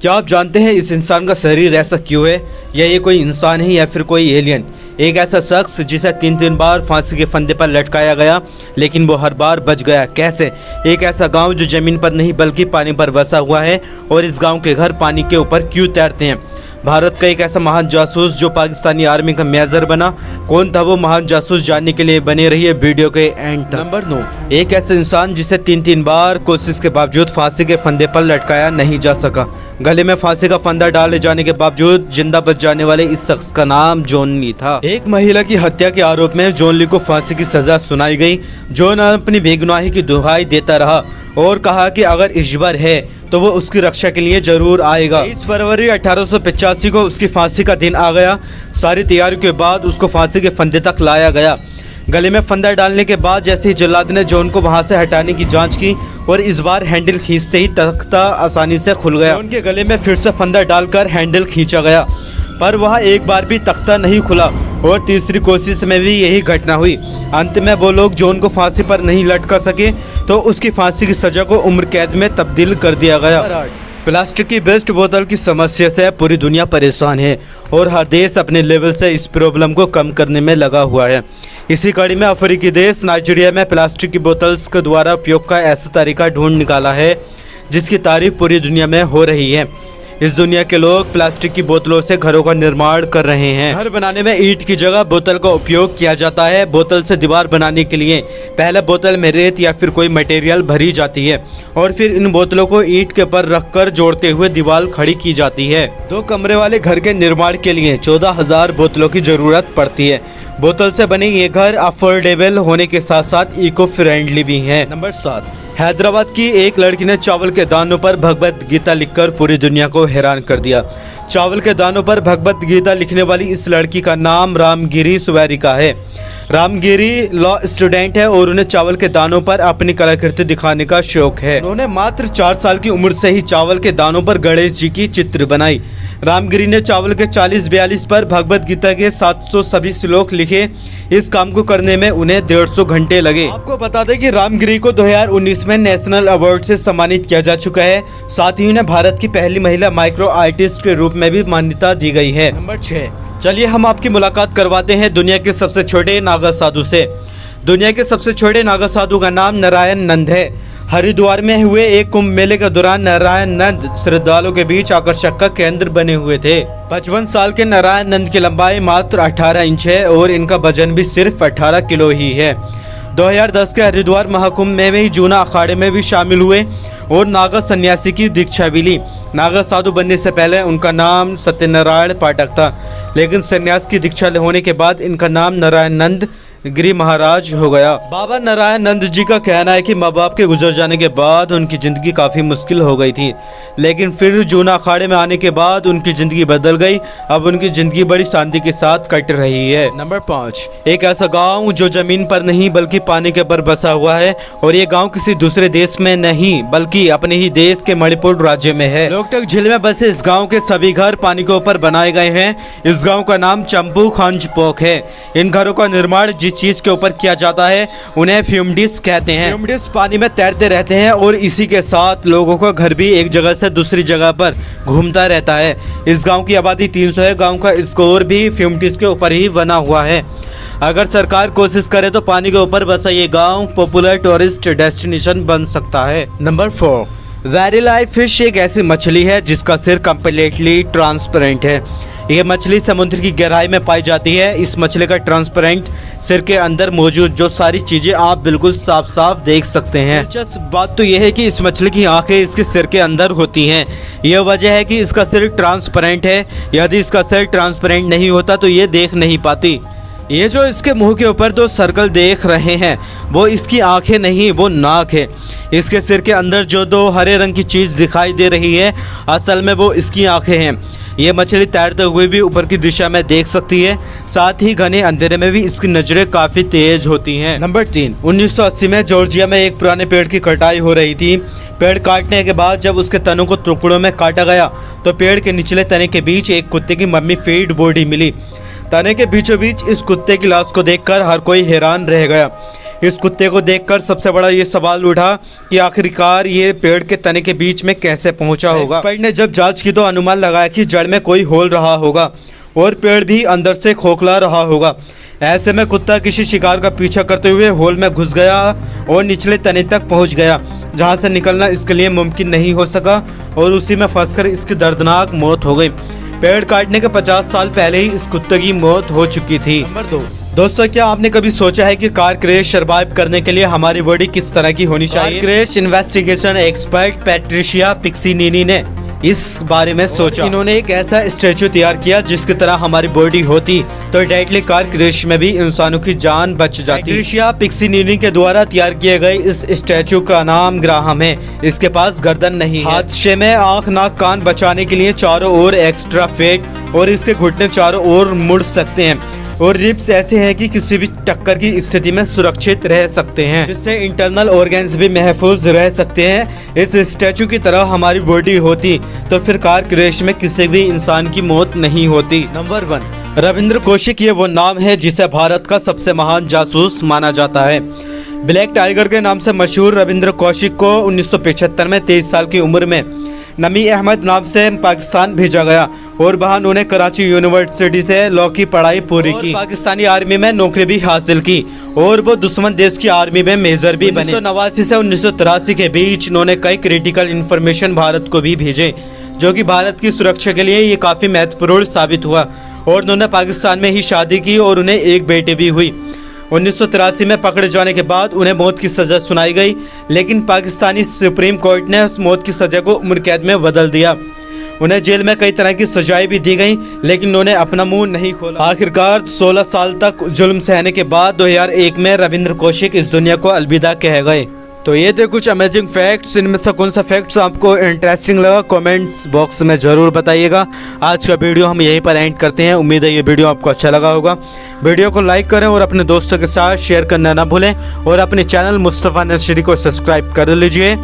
क्या आप जानते हैं इस इंसान का शरीर ऐसा क्यों है, या ये कोई इंसान है या फिर कोई एलियन। एक ऐसा शख्स जिसे 3 बार फांसी के फंदे पर लटकाया गया, लेकिन वो हर बार बच गया। कैसे? एक ऐसा गांव जो जमीन पर नहीं बल्कि पानी पर बसा हुआ है, और इस गांव के घर पानी के ऊपर क्यों तैरते हैं। भारत का एक ऐसा महान जासूस जो पाकिस्तानी आर्मी का मेजर बना। कौन था वो महान जासूस, जानने के लिए बने रहिए वीडियो के एंड तक। नंबर 9, एक ऐसा इंसान जिसे 3 बार कोशिश के बावजूद फांसी के फंदे पर लटकाया नहीं जा सका। गले में फांसी का फंदा डाले जाने के बावजूद जिंदा बच जाने वाले इस शख्स का नाम जॉन ली था। एक महिला की हत्या के आरोप में जॉन ली को फांसी की सजा सुनाई गई। जॉन अपनी बेगुनाही की दुहाई देता रहा और कहा कि अगर इजबर है तो वो उसकी रक्षा के लिए जरूर आएगा। 23 फरवरी 1885 को उसकी फांसी का दिन आ गया। सारी तैयारियों के बाद उसको फांसी के फंदे तक लाया गया। गले में फंदा डालने के बाद जैसे ही जल्लाद ने जॉन को वहां से हटाने की जांच की, और इस बार हैंडल खींचते ही तख्ता आसानी से खुल गया। जॉन के गले में फिर से फंदा डालकर हैंडल खींचा गया, पर वह एक बार भी तख्ता नहीं खुला, और तीसरी कोशिश में भी यही घटना हुई। अंत में वो लोग जॉन को फांसी पर नहीं लटका सके, तो उसकी फांसी की सजा को उम्र कैद में तब्दील कर दिया गया। प्लास्टिक की वेस्ट बोतल की समस्या से पूरी दुनिया परेशान है, और हर देश अपने लेवल से इस प्रॉब्लम को कम करने में लगा हुआ है। इसी कड़ी में अफ्रीकी देश नाइजीरिया में प्लास्टिक की बोतल्स के द्वारा उपयोग का ऐसा तरीका ढूंढ निकाला है जिसकी तारीफ पूरी दुनिया में हो रही है। इस दुनिया के लोग प्लास्टिक की बोतलों से घरों का निर्माण कर रहे हैं। घर बनाने में ईंट की जगह बोतल का उपयोग किया जाता है। बोतल से दीवार बनाने के लिए पहले बोतल में रेत या फिर कोई मटेरियल भरी जाती है, और फिर इन बोतलों को ईंट के ऊपर रखकर जोड़ते हुए दीवार खड़ी की जाती है। 2 कमरे वाले घर के निर्माण के लिए 14,000 बोतलों की जरूरत पड़ती है। बोतल से बने ये घर अफोर्डेबल होने के साथ साथ इको फ्रेंडली भी है। नंबर 7, हैदराबाद की एक लड़की ने चावल के दानों पर भगवत गीता लिखकर पूरी दुनिया को हैरान कर दिया। चावल के दानों पर भगवत गीता लिखने वाली इस लड़की का नाम रामगिरी सुवेरिका है। रामगिरी लॉ स्टूडेंट है और उन्हें चावल के दानों पर अपनी कलाकृति दिखाने का शौक है। उन्होंने मात्र 4 साल की उम्र से ही चावल के दानों पर गणेश जी की चित्र बनाई। रामगिरी ने चावल के 40-42 पर भगवत गीता के 700 सभी श्लोक लिखे। इस काम को करने में उन्हें 150 घंटे लगे। आपको बता दें कि रामगिरी को 2019 में नेशनल अवार्ड से सम्मानित किया जा चुका है। साथ ही उन्हें भारत की पहली महिला माइक्रो आर्टिस्ट के रूप में भी मान्यता दी गई है। नंबर 6, चलिए हम आपकी मुलाकात करवाते हैं दुनिया के सबसे छोटे नागा साधु से। दुनिया के सबसे छोटे नागा साधु का नाम नारायण नंद है। हरिद्वार में हुए एक कुंभ मेले के दौरान नारायण नंद श्रद्धालुओं के बीच आकर्षक का केंद्र बने हुए थे। 55 साल के नारायण नंद की लंबाई मात्र 18 इंच है, और इनका वजन भी सिर्फ 18 किलो ही है। 2010 के हरिद्वार महाकुंभ में भी जूना अखाड़े में भी शामिल हुए और नागा सन्यासी की दीक्षा भी ली। नागा साधु बनने से पहले उनका नाम सत्यनारायण पाठक था, लेकिन सन्यास की दीक्षा होने के बाद इनका नाम नारायण नंद गिरी महाराज हो गया। बाबा नारायण नंद जी का कहना है कि माँ बाप के गुजर जाने के बाद उनकी जिंदगी काफी मुश्किल हो गई थी, लेकिन फिर जूना अखाड़े में आने के बाद उनकी जिंदगी बदल गई। अब उनकी जिंदगी बड़ी शांति के साथ कट रही है। नंबर 5, एक ऐसा गांव जो जमीन पर नहीं बल्कि पानी के ऊपर बसा हुआ है, और ये गांव किसी दूसरे देश में नहीं बल्कि अपने ही देश के मणिपुर राज्य में है। लोकटक झील में बसे इस गाँव के सभी घर पानी के ऊपर बनाए गए हैं। इस गाँव का नाम चंपू खांजपोक है। इन घरों का निर्माण जिस चीज के ऊपर किया जाता है उन्हें फ्यूमडिस कहते हैं। फ्यूमडिस पानी में तैरते रहते हैं, और इसी के साथ लोगों का घर भी एक जगह से दूसरी जगह पर घूमता रहता है। इस गांव की आबादी 300 है। गांव का स्कोर भी फ्यूमडिस के ऊपर ही बना हुआ है। अगर सरकार कोशिश करे तो पानी के ऊपर बसा ये गांव पॉपुलर टूरिस्ट डेस्टिनेशन बन सकता है। नंबर 4, वेरी लाइव फिश एक ऐसी मछली है जिसका सिर कम्प्लीटली ट्रांसपेरेंट है। यह मछली समुद्र की गहराई में पाई जाती है। इस मछली का ट्रांसपेरेंट सिर के अंदर मौजूद जो सारी चीजें आप बिल्कुल साफ साफ देख सकते हैं। दिलचस्प बात तो यह है कि इस मछली की आंखें इसके सिर के अंदर होती हैं। यह वजह है कि इसका सिर ट्रांसपेरेंट है। यदि इसका सिर ट्रांसपेरेंट नहीं होता तो ये देख नहीं पाती। ये जो इसके मुंह के ऊपर 2 सर्कल देख रहे हैं वो इसकी आंखें नहीं, वो नाक है। इसके सिर के अंदर जो 2 हरे रंग की चीज़ दिखाई दे रही है असल में वो इसकी आंखें हैं। ये मछली तैरते हुए भी ऊपर की दिशा में देख सकती है। साथ ही घने अंधेरे में भी इसकी नजरें काफ़ी तेज होती हैं। नंबर 3, 1980 में जॉर्जिया में एक पुराने पेड़ की कटाई हो रही थी। पेड़ काटने के बाद जब उसके तनों को टुकड़ों में काटा गया तो पेड़ के निचले तने के बीच एक कुत्ते की मम्मी फीड बॉडी मिली। तने के बीचों बीच इस कुत्ते की लाश को देखकर हर कोई हैरान रह गया। इस कुत्ते को देखकर सबसे बड़ा ये सवाल उठा कि आखिरकार ये पेड़ के तने के बीच में कैसे पहुंचा होगा। एक्सपर्ट ने जब जांच की तो अनुमान लगाया कि जड़ में कोई होल रहा होगा और पेड़ भी अंदर से खोखला रहा होगा। ऐसे में कुत्ता किसी शिकार का पीछा करते हुए होल में घुस गया और निचले तने तक पहुंच गया, जहां से निकलना इसके लिए मुमकिन नहीं हो सका और उसी में फंसकर इसकी दर्दनाक मौत हो गई। पेड़ काटने के 50 साल पहले ही इस कुत्ते की मौत हो चुकी थी। नंबर 2, दोस्तों क्या आपने कभी सोचा है कि कार क्रैश सर्वाइव करने के लिए हमारी बॉडी किस तरह की होनी चाहिए? Car crash investigation expert Patricia Piccinini ने इस बारे में सोचा। इन्होंने एक ऐसा स्टैचू तैयार किया जिसकी तरह हमारी बॉडी होती तो डेडली कार क्रैश में भी इंसानों की जान बच जाती। पैट्रिशिया पिक्सिनिनी के द्वारा तैयार किए गए इस स्टैचू का नाम ग्राहम है। इसके पास गर्दन नहीं है। हादसे में आंख नाक कान बचाने के लिए चारों ओर एक्स्ट्रा फेट और इसके घुटने चारों ओर मुड़ सकते हैं और रिब्स ऐसे हैं कि किसी भी टक्कर की स्थिति में सुरक्षित रह सकते हैं, जिससे इंटरनल ऑर्गन्स भी महफूज रह सकते हैं। इस स्टैचू की तरह हमारी बॉडी होती तो फिर कार क्रैश में किसी भी इंसान की मौत नहीं होती। नंबर 1, रविंद्र कौशिक ये वो नाम है जिसे भारत का सबसे महान जासूस माना जाता है। ब्लैक टाइगर के नाम से मशहूर रविंद्र कौशिक को 1975 में 23 साल की उम्र में नमी अहमद नाम से पाकिस्तान भेजा गया और वहां उन्होंने कराची यूनिवर्सिटी से लॉ की पढ़ाई पूरी की। पाकिस्तानी आर्मी में नौकरी भी हासिल की और वो दुश्मन देश की आर्मी में मेजर भी बने। 1989 से 1983 के बीच उन्होंने कई क्रिटिकल इंफॉर्मेशन भारत को भी भेजे, जो कि भारत की सुरक्षा के लिए ये काफी महत्वपूर्ण साबित हुआ। और उन्होंने पाकिस्तान में ही शादी की और उन्हें एक बेटी भी हुई। 1983 में पकड़े जाने के बाद उन्हें मौत की सजा सुनाई गई, लेकिन पाकिस्तानी सुप्रीम कोर्ट ने उस मौत की सजा को उम्र कैद में बदल दिया। उन्हें जेल में कई तरह की सजाएं भी दी गई, लेकिन उन्होंने अपना मुंह नहीं खोला। आखिरकार 16 साल तक जुल्म सहने के बाद 2001 में रविंद्र कौशिक इस दुनिया को अलविदा कह गए। तो ये थे कुछ अमेजिंग फैक्ट्स। इनमें से कौन सा फैक्ट्स आपको इंटरेस्टिंग लगा कमेंट्स बॉक्स में ज़रूर बताइएगा। आज का वीडियो हम यहीं पर एंड करते हैं। उम्मीद है ये वीडियो आपको अच्छा लगा होगा। वीडियो को लाइक करें और अपने दोस्तों के साथ शेयर करना ना भूलें और अपने चैनल मुस्तफ़ा नर्सरी को सब्सक्राइब कर लीजिए।